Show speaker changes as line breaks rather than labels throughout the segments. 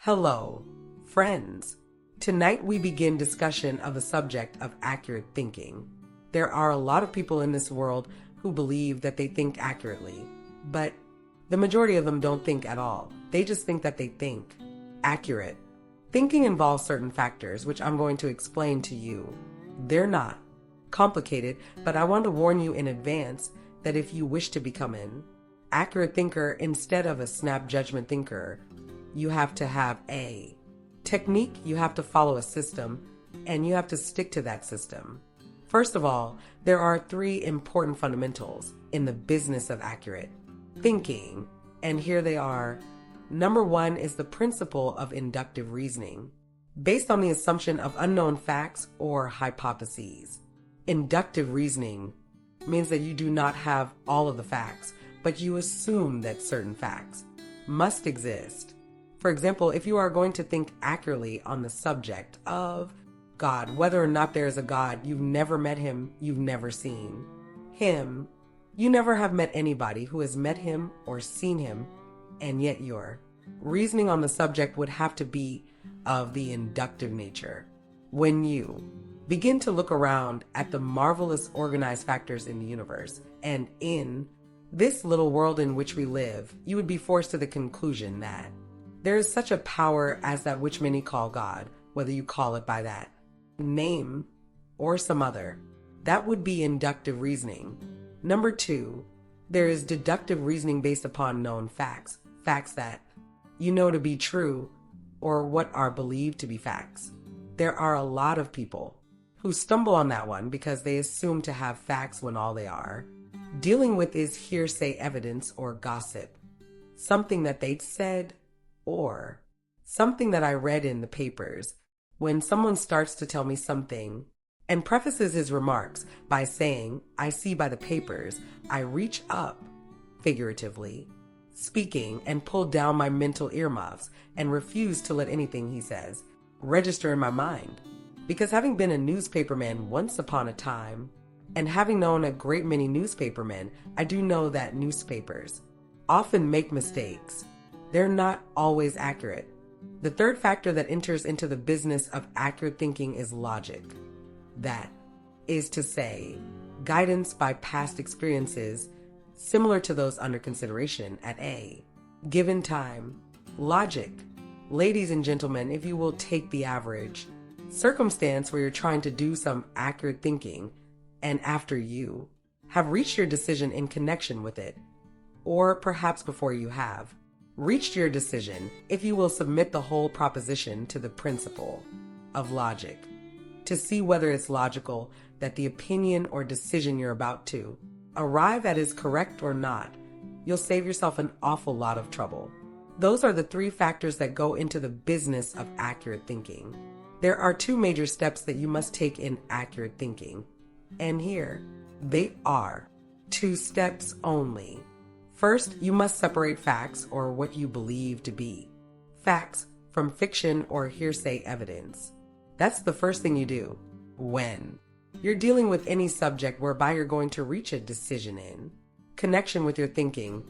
Hello, friends. Tonight we begin discussion of the subject of accurate thinking. There are a lot of people in this world who believe that they think accurately, but the majority of them don't think at all. They just think that they think. Accurate. Thinking involves certain factors, which I'm going to explain to you. They're not complicated, but I want to warn you in advance that if you wish to become an accurate thinker instead of a snap judgment thinker, you have to have a technique, you have to follow a system, and you have to stick to that system. First of all, there are 3 important fundamentals in the business of accurate thinking, and here they are. Number 1 is the principle of inductive reasoning, based on the assumption of unknown facts or hypotheses. Inductive reasoning means that you do not have all of the facts, but you assume that certain facts must exist. For example, if you are going to think accurately on the subject of God, whether or not there is a God, you've never met him, you've never seen him, you never have met anybody who has met him or seen him, and yet your reasoning on the subject would have to be of the inductive nature. When you begin to look around at the marvelous organized factors in the universe and in this little world in which we live, you would be forced to the conclusion that there is such a power as that which many call God, whether you call it by that name or some other. That would be inductive reasoning. Number 2, there is deductive reasoning based upon known facts, facts that you know to be true or what are believed to be facts. There are a lot of people who stumble on that one because they assume to have facts when all they are dealing with is hearsay evidence or gossip, something that they'd said or something that I read in the papers. When someone starts to tell me something and prefaces his remarks by saying, "I see by the papers," I reach up, figuratively speaking, and pull down my mental earmuffs and refuse to let anything he says register in my mind. Because having been a newspaperman once upon a time, and having known a great many newspapermen, I do know that newspapers often make mistakes. They're not always accurate. The 3rd factor that enters into the business of accurate thinking is logic. That is to say, guidance by past experiences similar to those under consideration at a given time. Logic. Ladies and gentlemen, if you will take the average circumstance where you're trying to do some accurate thinking, and after you have reached your decision in connection with it, or perhaps before you have reached your decision, if you will submit the whole proposition to the principle of logic, to see whether it's logical that the opinion or decision you're about to arrive at is correct or not, you'll save yourself an awful lot of trouble. Those are the 3 factors that go into the business of accurate thinking. There are 2 major steps that you must take in accurate thinking, and here they are 2 steps only. First, you must separate facts, or what you believe to be facts, from fiction or hearsay evidence. That's the first thing you do when you're dealing with any subject whereby you're going to reach a decision in connection with your thinking.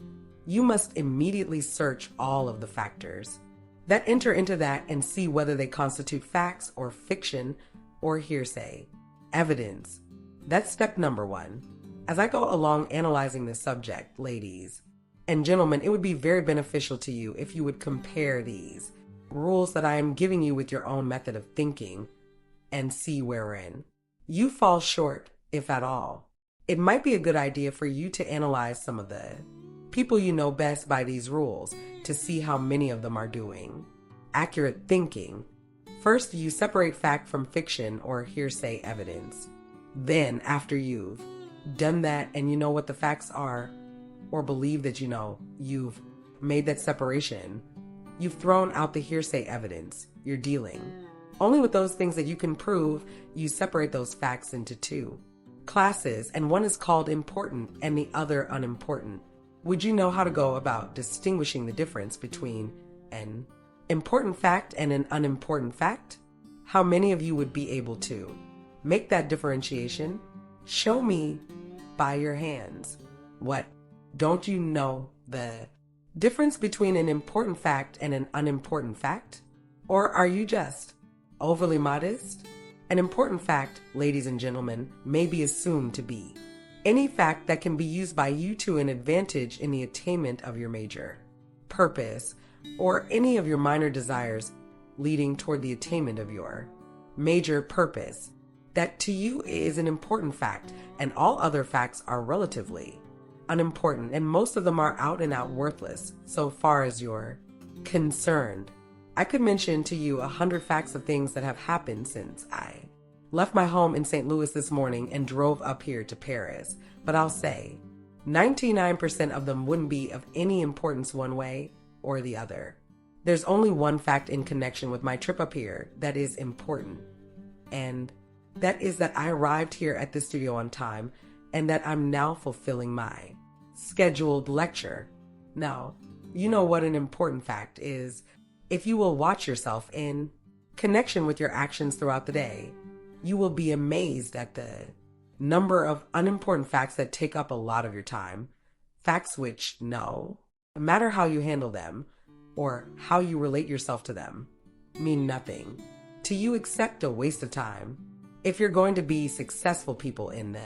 You must immediately search all of the factors that enter into that and see whether they constitute facts or fiction or hearsay evidence. That's step number 1. As I go along analyzing this subject, ladies and gentlemen, it would be very beneficial to you if you would compare these rules that I am giving you with your own method of thinking and see wherein you fall short, if at all. It might be a good idea for you to analyze some of the people you know best by these rules to see how many of them are doing accurate thinking. First, you separate fact from fiction or hearsay evidence. Then, after you've done that and you know what the facts are, or believe that you know, you've made that separation, you've thrown out the hearsay evidence, you're dealing only with those things that you can prove. You separate those facts into 2 classes, and one is called important and the other unimportant. Would you know how to go about distinguishing the difference between an important fact and an unimportant fact? How many of you would be able to make that differentiation? Show me by your hands. What? Don't you know the Difference between an important fact and an unimportant fact? Or are you just overly modest? An important fact, ladies and gentlemen, may be assumed to be any fact that can be used by you to an advantage in the attainment of your major purpose or any of your minor desires leading toward the attainment of your major purpose. That to you is an important fact, and all other facts are relatively unimportant, and most of them are out and out worthless so far as you're concerned. I could mention to you 100 facts of things that have happened since I left my home in St. Louis this morning and drove up here to Paris, but I'll say 99% of them wouldn't be of any importance one way or the other. There's only one fact in connection with my trip up here that is important, and that is that I arrived here at the studio on time and that I'm now fulfilling my scheduled lecture. Now, you know what an important fact is. If you will watch yourself in connection with your actions throughout the day, you will be amazed at the number of unimportant facts that take up a lot of your time. Facts which, no matter how you handle them or how you relate yourself to them, mean nothing to you except a waste of time. If you're going to be successful people in the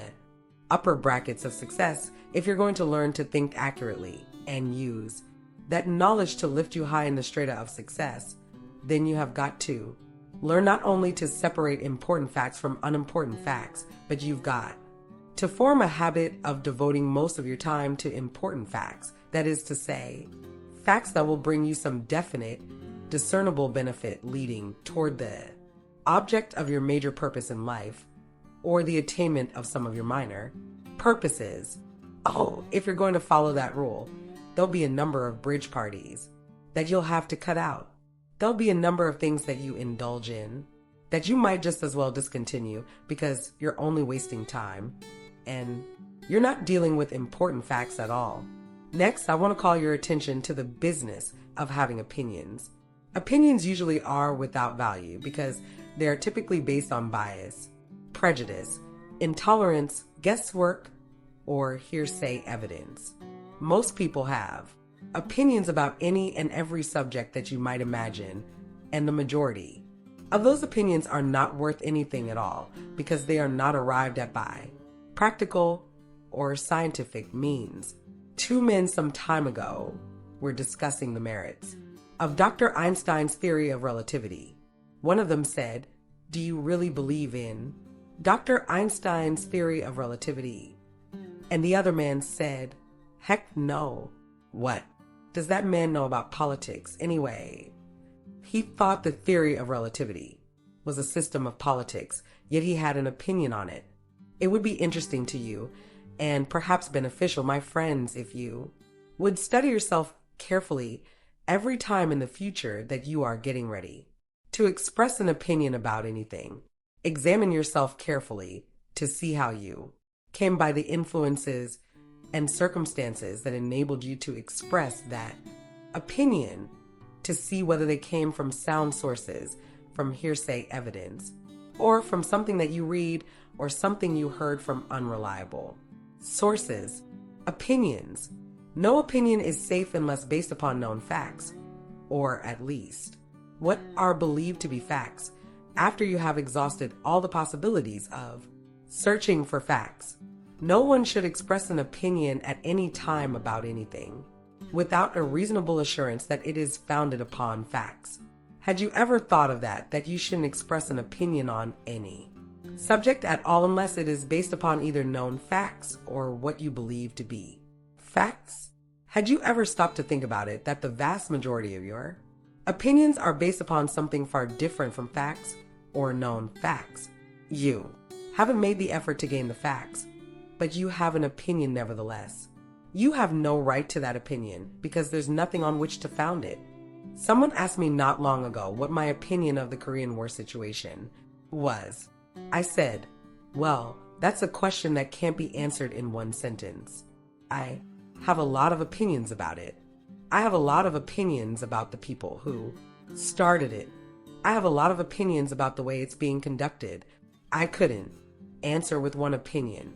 upper brackets of success, if you're going to learn to think accurately and use that knowledge to lift you high in the strata of success, then you have got to learn not only to separate important facts from unimportant facts, but you've got to form a habit of devoting most of your time to important facts. That is to say, facts that will bring you some definite, discernible benefit leading toward the object of your major purpose in life or the attainment of some of your minor purposes. Oh, if you're going to follow that rule, there'll be a number of bridge parties that you'll have to cut out. There'll be a number of things that you indulge in that you might just as well discontinue because you're only wasting time and you're not dealing with important facts at all. Next, I want to call your attention to the business of having opinions. Opinions usually are without value because they are typically based on bias, prejudice, intolerance, guesswork, or hearsay evidence. Most people have opinions about any and every subject that you might imagine, and the majority of those opinions are not worth anything at all because they are not arrived at by practical or scientific means. Two men some time ago were discussing the merits of Dr. Einstein's theory of relativity. One of them said, "Do you really believe in Dr. Einstein's theory of relativity?" And the other man said, "Heck no." What does that man know about politics anyway? He thought the theory of relativity was a system of politics, yet he had an opinion on it. It would be interesting to you and perhaps beneficial, my friends, if you would study yourself carefully every time in the future that you are getting ready to express an opinion about anything. Examine yourself carefully to see how you came by the influences and circumstances that enabled you to express that opinion, to see whether they came from sound sources, from hearsay evidence, or from something that you read or something you heard from unreliable sources. Opinions. No opinion is safe unless based upon known facts, or at least what are believed to be facts after you have exhausted all the possibilities of searching for facts. No one should express an opinion at any time about anything without a reasonable assurance that it is founded upon facts. Had you ever thought of that you shouldn't express an opinion on any subject at all unless it is based upon either known facts or what you believe to be facts? Had you ever stopped to think about it, that the vast majority of your opinions are based upon something far different from facts or known facts? You haven't made the effort to gain the facts, but you have an opinion nevertheless. You have no right to that opinion because there's nothing on which to found it. Someone asked me not long ago what my opinion of the Korean War situation was. I said, well, that's a question that can't be answered in one sentence. I have a lot of opinions about it. I have a lot of opinions about the people who started it. I have a lot of opinions about the way it's being conducted. I couldn't answer with one opinion.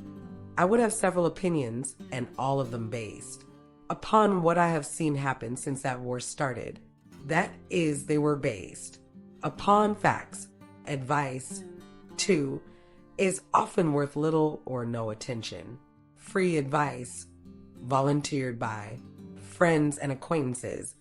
I would have several opinions and all of them based upon what I have seen happen since that war started. That is, they were based upon facts. Advice, too, is often worth little or no attention. Free advice, volunteered by friends and acquaintances,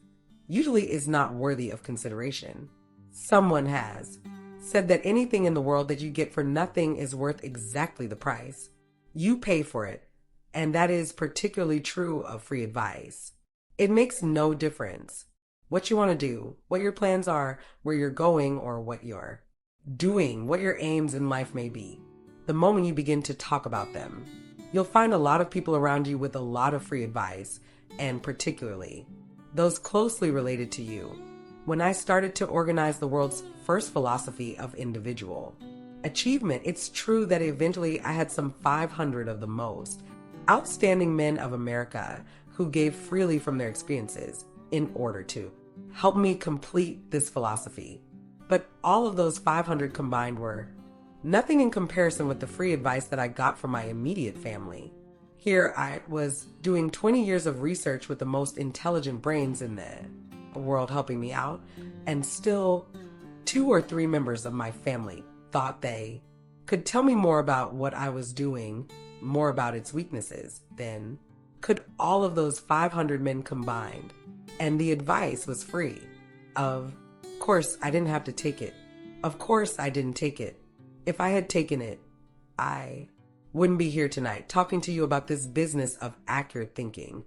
usually is not worthy of consideration. Someone has said that anything in the world that you get for nothing is worth exactly the price you pay for it, and that is particularly true of free advice. It makes no difference what you want to do, what your plans are, where you're going, or what you're doing, what your aims in life may be. The moment you begin to talk about them, you'll find a lot of people around you with a lot of free advice, and particularly those closely related to you. When I started to organize the world's first philosophy of individual achievement, it's true that eventually I had some 500 of the most outstanding men of America who gave freely from their experiences in order to help me complete this philosophy. But all of those 500 combined were nothing in comparison with the free advice that I got from my immediate family. Here I was doing 20 years of research with the most intelligent brains in the world helping me out, and still 2 or 3 members of my family thought they could tell me more about what I was doing, more about its weaknesses, than could all of those 500 men combined. And the advice was free. Of course, I didn't have to take it. Of course, I didn't take it. If I had taken it, I wouldn't be here tonight talking to you about this business of accurate thinking,